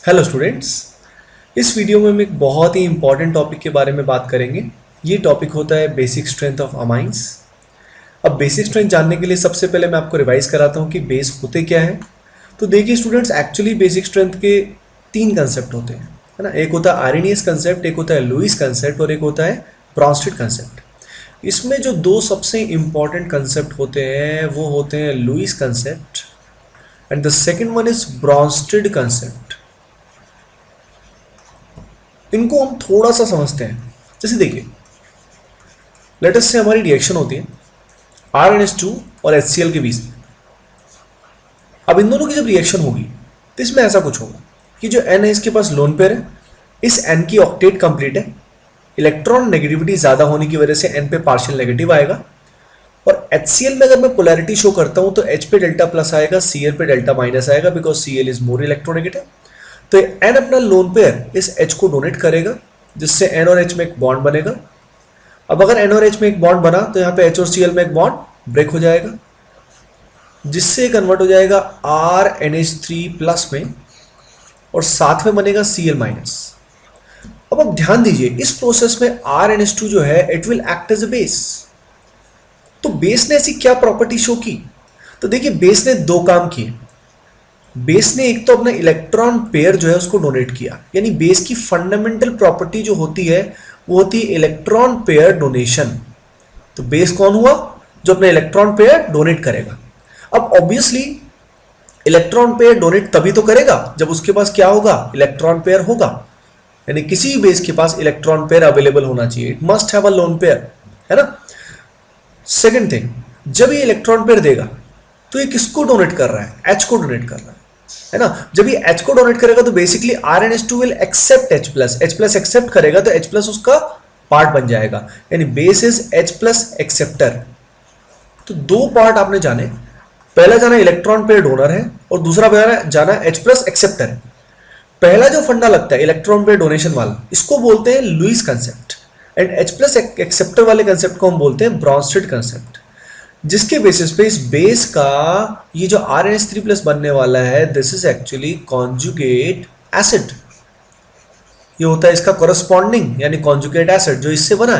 Hello students. इस video में हम एक बहुत ही इंपॉर्टेंट टॉपिक के बारे में बात करेंगे। ये टॉपिक होता है बेसिक स्ट्रेंथ ऑफ अमाइंस। अब बेसिक स्ट्रेंथ जानने के लिए सबसे पहले मैं आपको रिवाइज कराता हूँ कि बेस होते क्या है। तो देखिए स्टूडेंट्स, एक्चुअली बेसिक स्ट्रेंथ के तीन कंसेप्ट होते हैं, है ना। एक होता है आर्रेनियस कंसेप्ट, एक होता है लुईस कंसेप्ट और एक होता है ब्रॉन्स्टेड कंसेप्ट। इसमें जो दो सबसे इंपॉर्टेंट कंसेप्ट होते हैं वो होते हैं Lewis concept and the second one is Bronsted concept. इनको हम थोड़ा सा समझते हैं। जैसे देखिए, लेट अस से हमारी रिएक्शन होती है RnH2 और HCl के बीच में। अब इन दोनों की जब रिएक्शन होगी तो इसमें ऐसा कुछ होगा कि जो N है इसके पास लोन पेयर है, इस N की ऑक्टेट कंप्लीट है, इलेक्ट्रॉन नेगेटिविटी ज्यादा होने की वजह से N पे पार्शियल नेगेटिव आएगा। और HCl में अगर मैं पोलैरिटी शो करता हूं तो H पे डेल्टा प्लस आएगा, Cl पे डेल्टा माइनस आएगा, because Cl is more electronegative. तो N अपना लोन पेयर इस H को डोनेट करेगा, जिससे N और H में एक बॉन्ड बनेगा। अब अगर N और H में एक बॉन्ड बना तो यहाँ पे H और Cl में एक बॉन्ड ब्रेक हो जाएगा, जिससे कन्वर्ट हो जाएगा RNH3 प्लस में और साथ में बनेगा Cl माइनस। अब आप ध्यान दीजिए, इस प्रोसेस में RNH2 जो है it will act as a base. तो बेस ने ऐसी क्या प्रॉपर्टी शो की? तो देखिए, बेस ने दो काम किए। बेस ने एक तो अपना इलेक्ट्रॉन पेयर जो है उसको डोनेट किया, यानी बेस की फंडामेंटल प्रॉपर्टी जो होती है वो होती है इलेक्ट्रॉन पेयर डोनेशन। तो बेस कौन हुआ? जो अपना इलेक्ट्रॉन पेयर डोनेट करेगा। अब ऑब्वियसली इलेक्ट्रॉन पेयर डोनेट तभी तो करेगा जब उसके पास क्या होगा? इलेक्ट्रॉन पेयर होगा। यानी किसी भी बेस के पास इलेक्ट्रॉन पेयर अवेलेबल होना चाहिए, it must have a lone pair, है ना। सेकेंड थिंग, जब ये इलेक्ट्रॉन पेयर देगा तो ये किसको डोनेट कर रहा है? H को डोनेट कर रहा है ना। जब ये H को डोनेट करेगा तो basically RnH2 will accept H plus accept करेगा तो H प्लस उसका पार्ट बन जाएगा, यानी base is H plus acceptor. तो दो पार्ट आपने जाने, पहला जाना इलेक्ट्रॉन पेयर डोनर है और दूसरा जाना H प्लस एक्सेप्टर है। पहला जो फंडा लगता है इलेक्ट्रॉन पेयर डोनेशन वाला, इसको बोलते हैं Lewis concept, and H plus acceptor वाले कंसेप्ट को हम बोलते हैं ब्रॉन्स्टेड कंसेप्ट, जिसके बेसिस पे इस बेस का ये जो RnH3 प्लस बनने वाला है this is actually conjugate acid. ये होता है इसका कोरस्पॉन्डिंग यानी कॉन्जुगेट एसिड जो इससे बना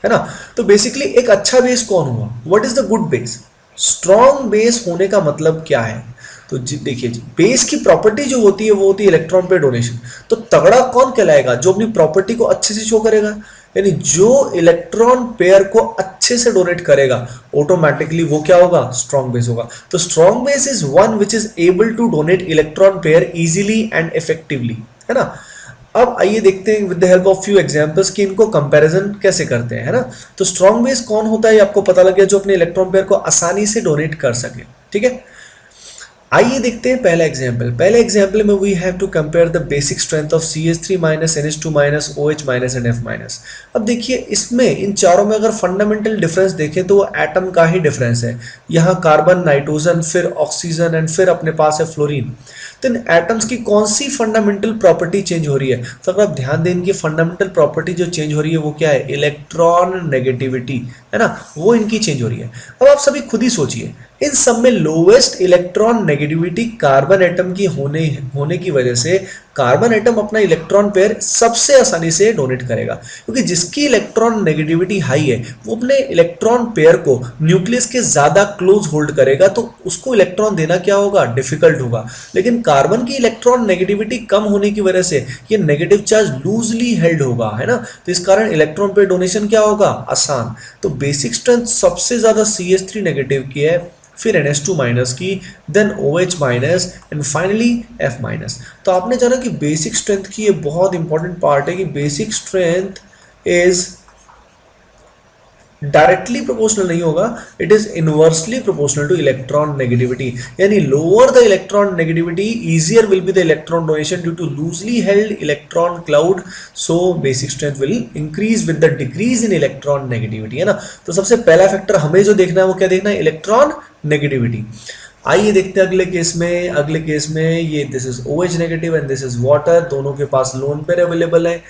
है ना। तो बेसिकली एक अच्छा बेस कौन हुआ? What is the good base? Strong base होने का मतलब क्या है? तो देखिए जी, बेस की प्रॉपर्टी जो होती है वो होती है इलेक्ट्रॉन पेयर डोनेशन। तो तगड़ा कौन कहलाएगा? जो अपनी प्रॉपर्टी को अच्छे से शो करेगा, यानी जो इलेक्ट्रॉन पेयर को अच्छे से डोनेट करेगा ऑटोमेटिकली वो क्या होगा? स्ट्रॉन्ग बेस होगा। तो strong base is one which is able to donate electron pair easily and effectively, है ना। अब आइए देखते हैं with the help of few examples कि इनको कंपैरिजन कैसे करते हैं, है ना। तो स्ट्रॉन्ग बेस कौन होता है ये आपको पता लग गया, जो अपने इलेक्ट्रॉन पेयर को आसानी से डोनेट कर सके, ठीक है। आइए देखते हैं पहला एग्जाम्पल। पहले एग्जाम्पल में we have to compare the basic strength of CH3 minus NH2 minus OH minus and F minus. अब देखिए, इसमें इन चारों में अगर फंडामेंटल डिफरेंस देखें तो वो एटम का ही डिफरेंस है। यहाँ कार्बन, नाइट्रोजन, फिर ऑक्सीजन एंड फिर अपने पास है फ्लोरीन। तो इन एटम्स की कौन सी फंडामेंटल प्रॉपर्टी चेंज हो रही है? तो अगर आप ध्यान दें, इनकी फंडामेंटल प्रॉपर्टी जो चेंज हो रही है वो क्या है? इलेक्ट्रॉन नेगेटिविटी, है ना, वो इनकी चेंज हो रही है। अब आप सभी खुद ही सोचिए, इन सब में lowest electron negativity carbon atom की होने की वजह से कार्बन एटम अपना इलेक्ट्रॉन पेयर सबसे आसानी से डोनेट करेगा, क्योंकि जिसकी इलेक्ट्रॉन नेगेटिविटी हाई है वो अपने इलेक्ट्रॉन पेयर को न्यूक्लियस के ज्यादा क्लोज होल्ड करेगा, तो उसको इलेक्ट्रॉन देना क्या होगा? डिफिकल्ट होगा। लेकिन कार्बन की इलेक्ट्रॉन नेगेटिविटी कम होने की वजह से ये नेगेटिव चार्ज लूजली हेल्ड होगा, है ना। तो इस कारण इलेक्ट्रॉन पेयर डोनेशन क्या होगा? आसान। तो बेसिक स्ट्रेंथ सबसे ज्यादा CH3 नेगेटिव की है, फिर NH2 माइनस की, then OH minus and finally F minus. तो आपने जाना कि बेसिक स्ट्रेंथ की ये बहुत इंपॉर्टेंट पार्ट है कि basic strength is directly proportional नहीं होगा, it is inversely proportional to electron negativity. यानी lower the electron negativity easier will be the electron donation due to loosely held electron cloud, so basic strength will increase with the decrease in electron negativity, है ना। तो सबसे पहला factor हमें जो देखना है वो क्या देखना है? Electron negativity. आइए देखते हैं अगले केस में। अगले केस में ये this is OH negative and this is water, दोनों के पास लोन पेयर अवेलेबल है।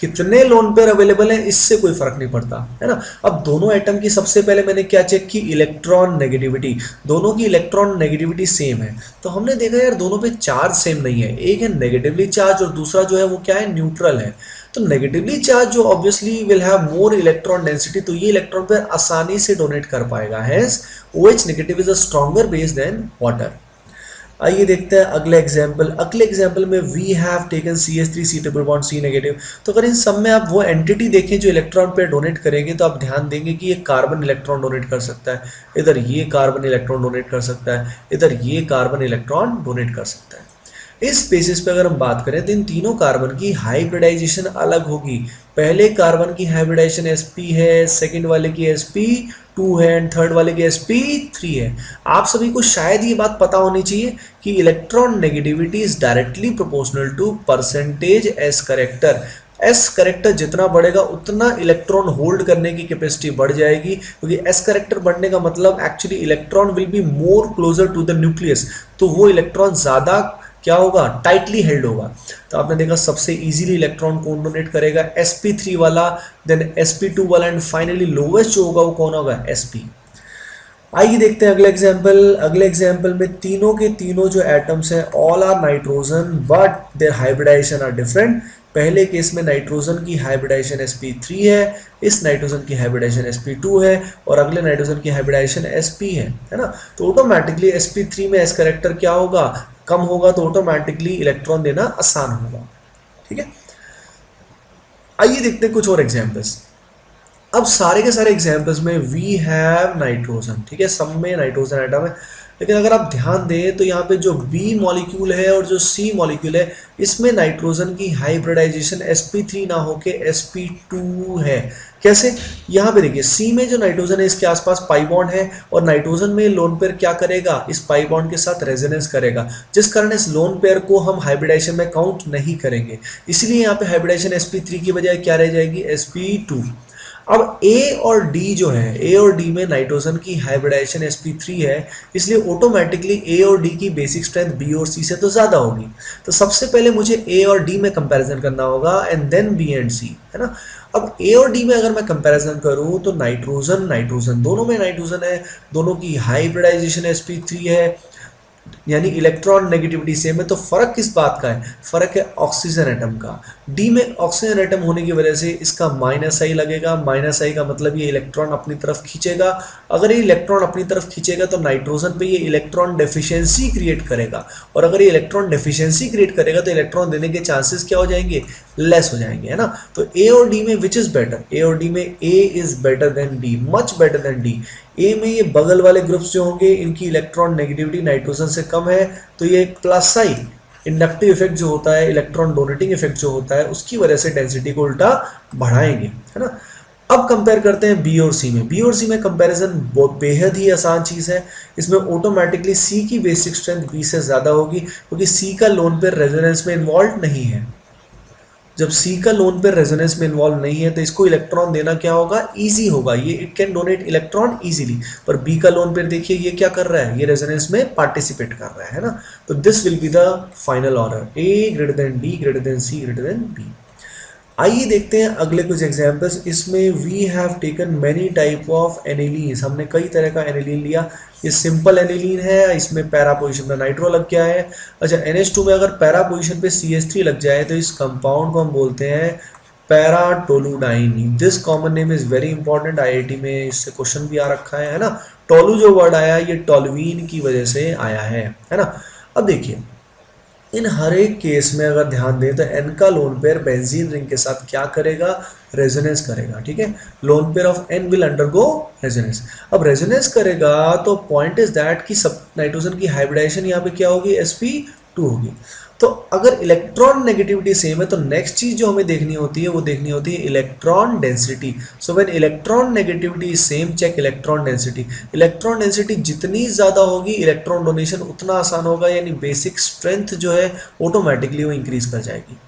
कितने लोन पेयर अवेलेबल हैं इससे कोई फर्क नहीं पड़ता, है ना। अब दोनों एटम की सबसे पहले मैंने क्या चेक की, इलेक्ट्रॉन नेगेटिविटी। दोनों की इलेक्ट्रॉन नेगेटिविटी सेम है, तो हमने देखा यार दोनों पे चार्ज सेम नहीं है, एक है नेगेटिवली चार्ज और दूसरा जो है वो क्या है, न्यूट्रल है। तो नेगेटिवली चार्ज जो obviously will have more electron density, तो ये इलेक्ट्रॉन पेयर आसानी से डोनेट कर पाएगा, hence OH negative is a stronger base than water. आइए देखते हैं अगले एग्जाम्पल। अगले एग्जाम्पल में we have taken CH3 C triple bond C negative. तो अगर इन सब में आप वो एंटिटी देखें जो इलेक्ट्रॉन पेयर डोनेट करेंगे तो आप ध्यान देंगे कि ये कार्बन इलेक्ट्रॉन डोनेट कर सकता है, इधर ये कार्बन इलेक्ट्रॉन डोनेट कर सकता है, इधर ये कार्बन इलेक्ट्रॉन डोनेट कर सकता है। इस बेसिस पे अगर हम बात करें तो इन तीनों कार्बन की हाइब्रिडाइजेशन अलग होगी। पहले कार्बन की हाइब्रिडाइजेशन sp है, सेकंड वाले की sp2 है एंड थर्ड वाले की sp3 है। आप सभी को शायद ये बात पता होनी चाहिए कि electron negativity is directly proportional to percentage s character. S character जितना बढ़ेगा उतना इलेक्ट्रॉन होल्ड करने की कैपेसिटी बढ़ जाएगी, क्योंकि एस करेक्टर बढ़ने का मतलब actually electron will be more closer to the nucleus, तो वो इलेक्ट्रॉन ज्यादा क्या होगा, टाइटली हेल्ड होगा। तो आपने देखा सबसे इजीली इलेक्ट्रॉन कौन डोनेट करेगा, sp3 वाला, देन sp2 वाला एंड फाइनली लोवेस्ट जो होगा वो कौन होगा, sp। आइए देखते हैं अगले एग्जाम्पल। अगले एग्जाम्पल में तीनों के तीनों जो एटम्स हैं all are nitrogen but their hybridization are different. पहले केस में नाइट्रोजन की हाइब्रिडाइजेशन sp3 है, इस नाइट्रोजन की हाइब्रिडाइजेशन sp2 है और अगले नाइट्रोजन की हाइब्रिडाइजेशन sp है ना। तो ऑटोमेटिकली sp3 में s करेक्टर क्या होगा, कम होगा, तो ऑटोमेटिकली इलेक्ट्रॉन देना आसान होगा, ठीक है। आइए देखते हैं कुछ और एग्जांपल्स। अब सारे के सारे एग्जांपल्स में वी हैव नाइट्रोजन, ठीक है, सब में नाइट्रोजन एटम है, लेकिन अगर आप ध्यान दें तो यहाँ पे जो B मॉलिक्यूल है और जो C मॉलिक्यूल है इसमें नाइट्रोजन की हाइब्रिडाइजेशन sp3 ना होके sp2 है। कैसे, यहाँ पे देखिए C में जो नाइट्रोजन है इसके आसपास पाई बॉन्ड है और नाइट्रोजन में लोन पेयर क्या करेगा, इस पाई बॉन्ड के साथ रेजोनेंस करेगा, जिस कारण इस लोन पेयर को हम हाइब्रिडाइजेशन में काउंट नहीं करेंगे। इसलिए यहाँ पे हाइब्रिडाइजेशन sp3 की बजाय क्या रह जाएगी, sp2। अब A और D जो है, A और D में नाइट्रोजन की हाइब्रिडाइजेशन sp3 है, इसलिए ऑटोमेटिकली A और D की बेसिक स्ट्रेंथ B और C से तो ज़्यादा होगी। तो सबसे पहले मुझे A और D में कंपैरिजन करना होगा and then B and C, है ना। अब A और D में अगर मैं कंपैरिजन करूं तो नाइट्रोजन नाइट्रोजन दोनों में नाइट्रोजन है, दोनों की हाइब्रिडाइजेशन sp3 है, यानी इलेक्ट्रॉन नेगेटिविटी सेम है। तो फर्क किस बात का है, फर्क है ऑक्सीजन एटम का। डी में ऑक्सीजन एटम होने की वजह से इसका -I लगेगा, -I का मतलब ये इलेक्ट्रॉन अपनी तरफ खींचेगा। अगर ये इलेक्ट्रॉन अपनी तरफ खींचेगा तो नाइट्रोजन पे ये इलेक्ट्रॉन डेफिशिएंसी क्रिएट करेगा, और अगर ये इलेक्ट्रॉन डेफिशिएंसी क्रिएट करेगा तो इलेक्ट्रॉन देने के चांसेस क्या हो जाएंगे, लेस हो जाएंगे, है ना। तो ए और डी में विच इज बेटर, ए और डी में A is better than D, much better than D. A में ये बगल वाले ग्रुप्स जो होंगे इनकी इलेक्ट्रॉन नेगेटिविटी नाइट्रोजन से कम है, तो ये प्लस साइन इंडक्टिव इफेक्ट जो होता है, इलेक्ट्रॉन डोनेटिंग इफेक्ट जो होता है, उसकी वजह से डेंसिटी को उल्टा बढ़ाएंगे, है ना। अब कंपेयर करते हैं बी और सी में। बी और सी में कंपैरिजन बेहद ही आसान चीज़ है। इसमें ऑटोमेटिकली सी की बेसिक स्ट्रेंथ बी से ज़्यादा होगी, क्योंकि सी का लोन पेयर रेजोनेंस में इन्वॉल्व नहीं है। जब C का लोन पेयर रेजोनेंस में इन्वॉल्व नहीं है तो इसको इलेक्ट्रॉन देना क्या होगा, इजी होगा, ये it can donate electron easily. पर B का लोन पेयर देखिए ये क्या कर रहा है, ये रेजोनेंस में पार्टिसिपेट कर रहा है ना। तो this will be the final order, A greater than D greater than C greater than B। आइए देखते हैं अगले कुछ एग्जांपल्स। इसमें we have taken many type of anilines, हमने कई तरह का एनिलीन लिया। ये सिंपल एनिलीन है, इसमें पैरा पोजीशन में नाइट्रो लग गया है। अच्छा, NH2 में अगर पैरा पोजीशन पे CH3 लग जाए तो इस कंपाउंड को हम बोलते हैं para toluidine. This common name is very important, IIT में इससे क्वेश्चन भी आ रखा है ना। टोलू जो वर्ड आया ये टोलुइन की वजह से आया है ना। अब देखिए इन हर एक केस में अगर ध्यान दें तो N का लोन पेयर बेंजीन रिंग के साथ क्या करेगा, रेजोनेंस करेगा, ठीक है। Lone pair of N will undergo resonance. अब रेजोनेंस करेगा तो पॉइंट इज दैट कि सब नाइट्रोजन की हाइब्रिडाइजेशन यहाँ पे क्या होगी, sp2 होगी। तो अगर इलेक्ट्रॉन नेगेटिविटी सेम है तो नेक्स्ट चीज जो हमें देखनी होती है वो देखनी होती है electron density. So when electron negativity is same, check electron density. Electron density जितनी ज्यादा होगी इलेक्ट्रॉन डोनेशन उतना आसान होगा, यानी बेसिक स्ट्रेंथ जो है ऑटोमेटिकली वो इंक्रीज कर जाएगी।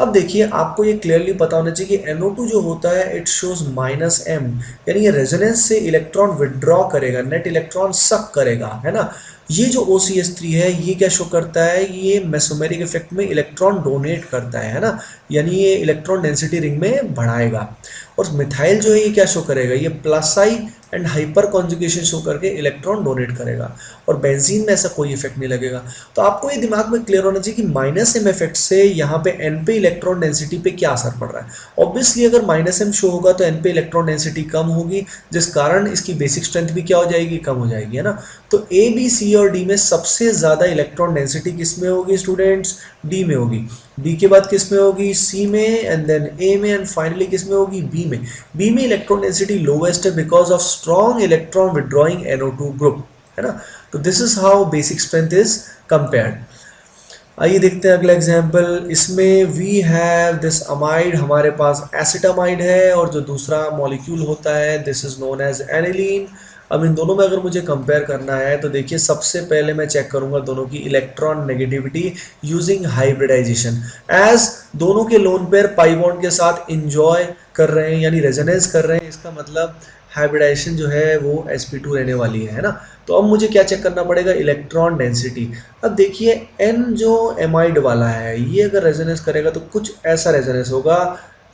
अब देखिए आपको ये क्लियरली पता होना चाहिए कि NO2 जो होता है इट शोज -M, यानी ये रेजोनेंस से इलेक्ट्रॉन विड्रॉ करेगा, नेट इलेक्ट्रॉन सक करेगा, है ना। ये जो OCH3 है ये क्या शो करता है, ये मेसोमेरिक इफेक्ट में इलेक्ट्रॉन डोनेट करता है ना, यानी ये इलेक्ट्रॉन डेंसिटी रिंग में बढ़ाएगा। और मिथाइल जो है ये क्या शो करेगा, ये plus I and hyper conjugation show करके इलेक्ट्रॉन डोनेट करेगा। और बेंजीन में ऐसा कोई इफेक्ट नहीं लगेगा। तो आपको ये दिमाग में क्लियर होना चाहिए कि -m इफेक्ट से यहाँ पे n पे इलेक्ट्रॉन डेंसिटी पे क्या असर पड़ रहा है। ऑब्वियसली अगर -m शो होगा तो n पे इलेक्ट्रॉन डेंसिटी कम होगी, जिस कारण इसकी बेसिक स्ट्रेंथ भी क्या हो जाएगी, कम हो जाएगी, है ना। तो A, B, C और D में सबसे ज़्यादा इलेक्ट्रॉन डेंसिटी किस में होगी स्टूडेंट्स, D में होगी। B के बाद किस में होगी, C में, एंड देन A में, एंड फाइनली किस में होगी, B में। B में इलेक्ट्रॉन डेंसिटी लोवेस्ट है because of strong electron withdrawing NO2 group, है ना। तो this is how basic strength is compared. आइए देखते हैं अगला एग्जाम्पल। इसमें वी हैव दिस अमाइड, हमारे पास एसिटामाइड है, और जो दूसरा मॉलिक्यूल होता है this is known as aniline. अब इन दोनों में अगर मुझे कंपेयर करना है तो देखिए सबसे पहले मैं चेक करूंगा दोनों की electron negativity using hybridization. As दोनों के लोन पेयर पाई बॉन्ड के साथ इंजॉय कर रहे हैं यानी रेजोनेंस कर रहे हैं, इसका मतलब हाइब्रिडाइजेशन जो है वो sp2 रहने वाली है ना। तो अब मुझे क्या चेक करना पड़ेगा, इलेक्ट्रॉन डेंसिटी। अब देखिए n जो एमाइड वाला है ये अगर रेजोनेंस करेगा तो कुछ ऐसा रेजोनेंस होगा।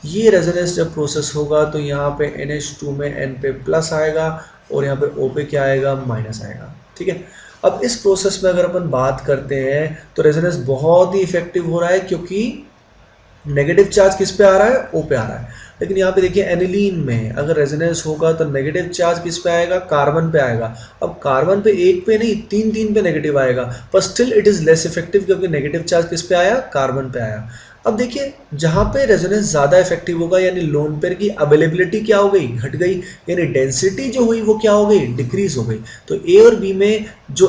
ये रेजोनेंस जब प्रोसेस होगा तो यहाँ पे NH2 में n पे प्लस आएगा और यहाँ पे O पे क्या आएगा, माइनस आएगा, ठीक है। अब इस प्रोसेस में अगर अपन बात करते हैं तो रेजोनेंस बहुत ही इफेक्टिव हो रहा है क्योंकि नेगेटिव चार्ज किस पे आ रहा है, O पे आ रहा है। लेकिन यहाँ पे देखिए एनिलीन में अगर रेजोनेंस होगा तो नेगेटिव चार्ज किस पे आएगा, कार्बन पे आएगा। अब कार्बन पे एक पे नहीं तीन पे नेगेटिव आएगा, पर still it is less effective क्योंकि नेगेटिव चार्ज किस पे आया, कार्बन पे आया। अब देखिए जहाँ पे रेजोनेंस ज़्यादा इफेक्टिव होगा यानी लोन पेयर की अवेलेबिलिटी क्या हो गई, घट गई, यानी डेंसिटी जो हुई वो क्या हो गई, डिक्रीज हो गई। तो ए और बी में जो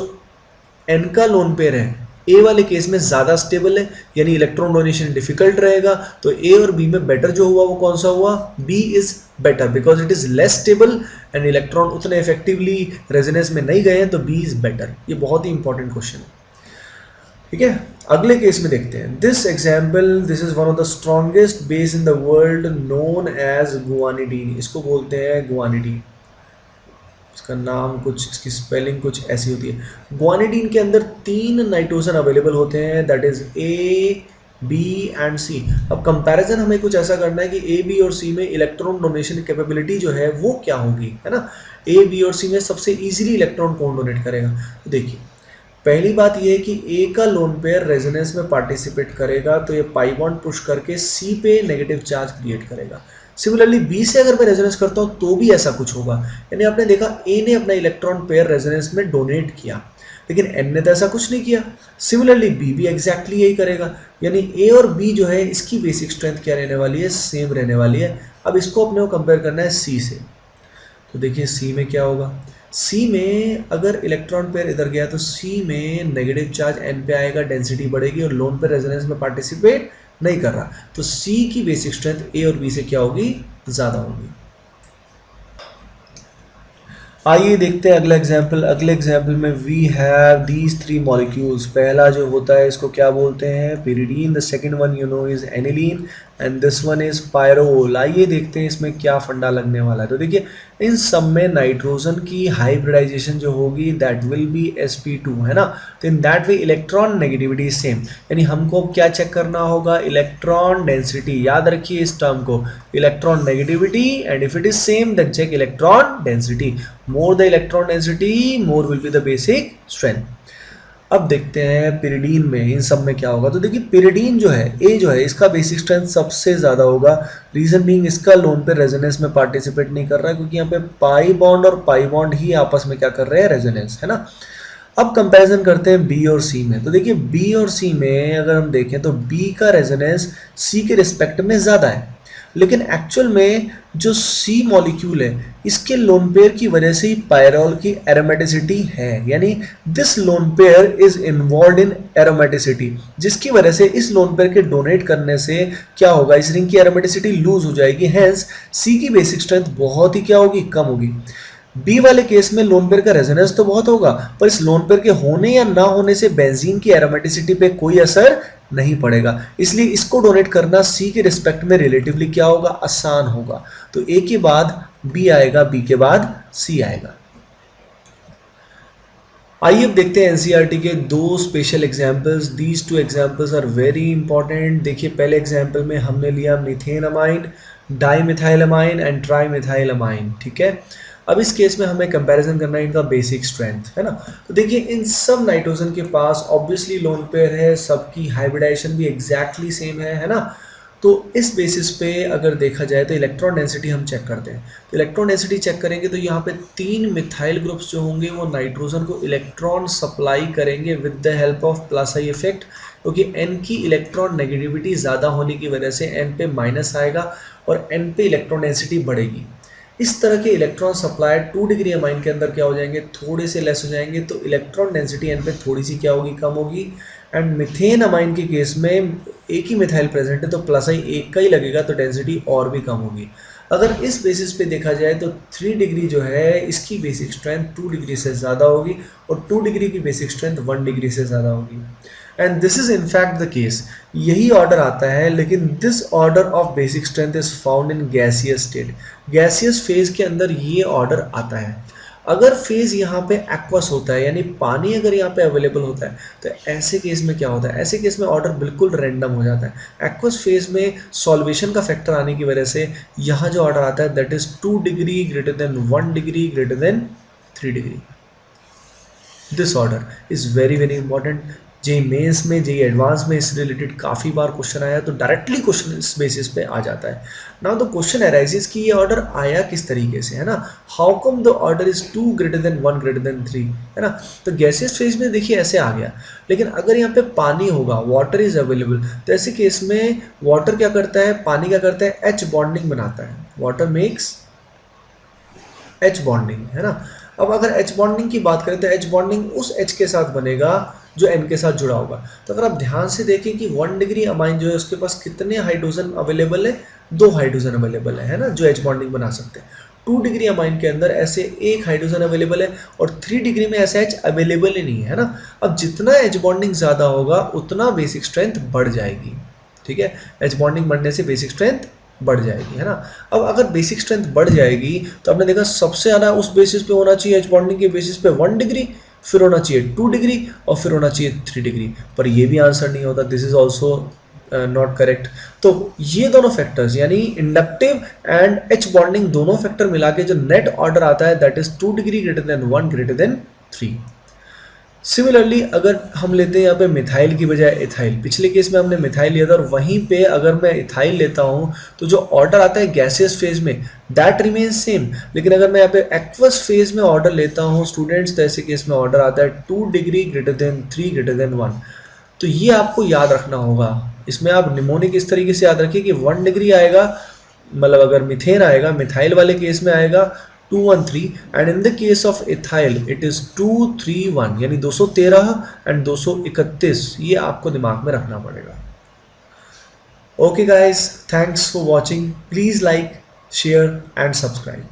एन का लोन पेयर है ए वाले केस में ज़्यादा स्टेबल है यानी इलेक्ट्रॉन डोनेशन डिफिकल्ट रहेगा। तो ए और बी में बेटर जो हुआ वो कौन सा हुआ, B is better because it is less stable and electron उतने इफेक्टिवली रेजोनेंस में नहीं गए हैं, तो बी इज बेटर। ये बहुत ही इंपॉर्टेंट क्वेश्चन है, ठीक है। अगले केस में देखते हैं। This example, this is one of the strongest base in the world known as guanidine. इसको बोलते हैं गुआनिडीन, इसका नाम कुछ, इसकी स्पेलिंग कुछ ऐसी होती है। गुआनिडीन के अंदर 3 नाइट्रोजन अवेलेबल होते हैं, that is A, B and C. अब कंपैरिजन हमें कुछ ऐसा करना है कि ए, बी और सी में इलेक्ट्रॉन डोनेशन कैपेबिलिटी जो है वो क्या होगी, है ना। ए, बी और सी में सबसे इजीली इलेक्ट्रॉन कौन डोनेट करेगा। तो देखिए पहली बात यह है कि ए का लोन पेयर रेजोनेंस में पार्टिसिपेट करेगा तो ये पाई बॉन्ड पुश करके सी पे नेगेटिव चार्ज क्रिएट करेगा। सिमिलरली बी से अगर मैं रेजोनेंस करता हूँ तो भी ऐसा कुछ होगा, यानी आपने देखा ए ने अपना इलेक्ट्रॉन पेयर रेजोनेंस में डोनेट किया लेकिन एन ने तो ऐसा कुछ नहीं किया। सिमिलरली बी भी एग्जैक्टली यही करेगा, यानी ए और बी जो है इसकी बेसिक स्ट्रेंथ क्या रहने वाली है, सेम रहने वाली है। अब इसको अपने को कंपेयर करना है सी से। तो देखिए सी में क्या होगा, सी में अगर इलेक्ट्रॉन पेयर इधर गया तो सी में नेगेटिव चार्ज एन पे आएगा, डेंसिटी बढ़ेगी और लोन पेयर रेजोनेंस में पार्टिसिपेट नहीं कर रहा, तो सी की बेसिक स्ट्रेंथ ए और बी से क्या होगी, ज़्यादा होगी। आइए देखते हैं अगला एग्जाम्पल। अगले एग्जाम्पल में वी हैव दीज 3 मॉलिक्यूल्स। पहला जो होता है इसको क्या बोलते हैं, pyridine. The second one you know is aniline and this one is pyrrole. आइए देखते हैं इसमें क्या फंडा लगने वाला है। तो देखिए इन सब में नाइट्रोजन की हाइब्रिडाइजेशन जो होगी दैट विल बी sp2, है ना। तो in that way electron negativity is same, यानी हमको क्या चेक करना होगा, इलेक्ट्रॉन डेंसिटी। याद रखिए इस टर्म को, electron negativity and if it is same then check electron density. More the electron density more will be the basic strength. अब देखते हैं पिरिडीन में इन सब में क्या होगा। तो देखिए पिरिडीन जो है ए जो है इसका बेसिक स्ट्रेंथ सबसे ज़्यादा होगा। रीजन बीइंग इसका लोन पे रेजोनेंस में पार्टिसिपेट नहीं कर रहा है क्योंकि यहाँ पे पाई बॉन्ड और पाई बॉन्ड ही आपस में क्या कर रहे हैं, रेजोनेंस, है ना। अब कंपैरिजन करते हैं बी और सी में। तो देखिए बी और सी में अगर हम देखें तो बी का रेजोनेंस सी के रिस्पेक्ट में ज़्यादा है, लेकिन एक्चुअल में जो सी मॉलिक्यूल है इसके लोन पेयर की वजह से ही पायरोल की एरोमेटिसिटी है, यानी this lone pair is involve in aromaticity, जिसकी वजह से इस लोन पेयर के डोनेट करने से क्या होगा, इस रिंग की एरोमेटिसिटी लूज हो जाएगी। हेंस सी की बेसिक स्ट्रेंथ बहुत ही क्या होगी, कम होगी। बी वाले केस में लोन पेयर का रेजोनेंस तो बहुत होगा पर इस लोन पेयर के होने या ना होने से बेंजीन की एरोमेटिसिटी पे कोई असर नहीं पड़ेगा, इसलिए इसको डोनेट करना सी के रिस्पेक्ट में रिलेटिवली क्या होगा, आसान होगा। तो ए के बाद बी आएगा, बी के बाद सी आएगा। आइए अब देखते हैं एनसीईआरटी के दो special examples. These two examples are very important. देखिए पहले एग्जाम्पल में हमने लिया methane amine, dimethylamine and trimethylamine, ठीक है। अब इस केस में हमें कंपैरिजन करना है इनका बेसिक स्ट्रेंथ, है ना। तो देखिए इन सब नाइट्रोजन के पास ऑब्वियसली लोन पेयर है, सबकी हाइब्रिडाइजेशन भी एग्जैक्टली सेम है ना। तो इस बेसिस पे अगर देखा जाए तो इलेक्ट्रॉन डेंसिटी हम चेक करते हैं। तो इलेक्ट्रॉन डेंसिटी चेक करेंगे तो यहाँ पे 3 मिथाइल ग्रुप्स जो होंगे वो नाइट्रोजन को इलेक्ट्रॉन सप्लाई करेंगे with the help of plus I effect, क्योंकि एन की इलेक्ट्रॉन नेगेटिविटी ज़्यादा होने की वजह से एन पे माइनस आएगा और एन पे इलेक्ट्रॉन डेंसिटी बढ़ेगी। इस तरह के इलेक्ट्रॉन सप्लाई 2 डिग्री अमाइन के अंदर क्या हो जाएंगे, थोड़े से लेस हो जाएंगे, तो इलेक्ट्रॉन डेंसिटी एन पे थोड़ी सी क्या होगी, कम होगी। एंड मिथेन अमाइन के केस में एक ही मिथाइल प्रेजेंट है तो प्लस आई एक का ही लगेगा, तो डेंसिटी और भी कम होगी। अगर इस बेसिस पे देखा जाए तो 3 डिग्री जो है इसकी बेसिक स्ट्रेंथ 2 डिग्री से ज़्यादा होगी और 2 डिग्री की बेसिक स्ट्रेंथ 1 डिग्री से ज़्यादा होगी। And this is in fact the case, यही ऑर्डर आता है, लेकिन this order of basic strength is found in gaseous state. Gaseous phase के अंदर ये ऑर्डर आता है। अगर फेज यहाँ पे एक्वस होता है, यानी पानी अगर यहाँ पे अवेलेबल होता है, तो ऐसे केस में क्या होता है, ऐसे केस में ऑर्डर बिल्कुल रैंडम हो जाता है। एक्वस फेज में सॉल्वेशन का फैक्टर आने की वजह से यहाँ जो ऑर्डर आता है that is 2 degree greater than 1 degree greater than 3 degree. This order is very very important. JEE Mains में, जेई एडवांस में इससे रिलेटेड काफ़ी बार क्वेश्चन आया, तो डायरेक्टली क्वेश्चन इस बेसिस पे आ जाता है। नाउ द क्वेश्चन अराइजेस कि ये ऑर्डर आया किस तरीके से, है ना। How come the order is 2 greater than 1 greater than 3, है ना। तो गैसियस फेज में देखिए ऐसे आ गया, लेकिन अगर यहाँ पे पानी होगा, वाटर इज अवेलेबल, तो ऐसे केस में वाटर क्या करता है, पानी क्या करता है, एच बॉन्डिंग बनाता है। वाटर मेक्स एच बॉन्डिंग, है ना। अब अगर एच बॉन्डिंग की बात करें तो एच बॉन्डिंग उस एच के साथ बनेगा जो एन के साथ जुड़ा होगा। तो अगर आप ध्यान से देखें कि 1 डिग्री अमाइन जो है उसके पास कितने हाइड्रोजन अवेलेबल है, 2 हाइड्रोजन अवेलेबल है ना, जो एच बॉन्डिंग बना सकते हैं। 2 डिग्री अमाइन के अंदर ऐसे एक हाइड्रोजन अवेलेबल है और 3 डिग्री में ऐसा एच अवेलेबल ही नहीं है ना। अब जितना एच बॉन्डिंग ज़्यादा होगा उतना बेसिक स्ट्रेंथ बढ़ जाएगी, ठीक है। एच बॉन्डिंग बढ़ने से बेसिक स्ट्रेंथ बढ़ जाएगी, है ना। अब अगर बेसिक स्ट्रेंथ बढ़ जाएगी तो आपने देखा सबसे ज़्यादा उस बेसिस पे होना चाहिए, एच बॉन्डिंग के बेसिस पे 1 डिग्री, फिर होना चाहिए 2 डिग्री और फिर होना चाहिए 3 डिग्री, पर ये भी आंसर नहीं होता। This is also not correct. तो ये दोनों फैक्टर्स यानी इंडक्टिव एंड एच बॉन्डिंग दोनों फैक्टर मिला के जो नेट ऑर्डर आता है that is 2 degree greater than 1 greater than 3। Similarly अगर हम लेते हैं यहाँ पे मिथाइल की बजाय इथाइल, पिछले केस में हमने मिथाइल लिया था और वहीं पे अगर मैं इथाइल लेता हूँ तो जो ऑर्डर आता है गैसियस फेज में दैट रिमेन्स सेम, लेकिन अगर मैं यहाँ पे एक्वस फेज में ऑर्डर लेता हूँ स्टूडेंट्स, तो ऐसे केस में ऑर्डर आता है 2 degree greater than 3 greater than 1। तो ये आपको याद रखना होगा। इसमें आप निमोनिक इस तरीके से याद रखिए कि 1 डिग्री आएगा, मतलब अगर मिथेन आएगा, मिथाइल वाले केस में आएगा 213 and in the case of ethyl it is 231, यानी 213 एंड 231। ये आपको दिमाग में रखना पड़ेगा। Okay guys, thanks for watching. Please like, share and subscribe.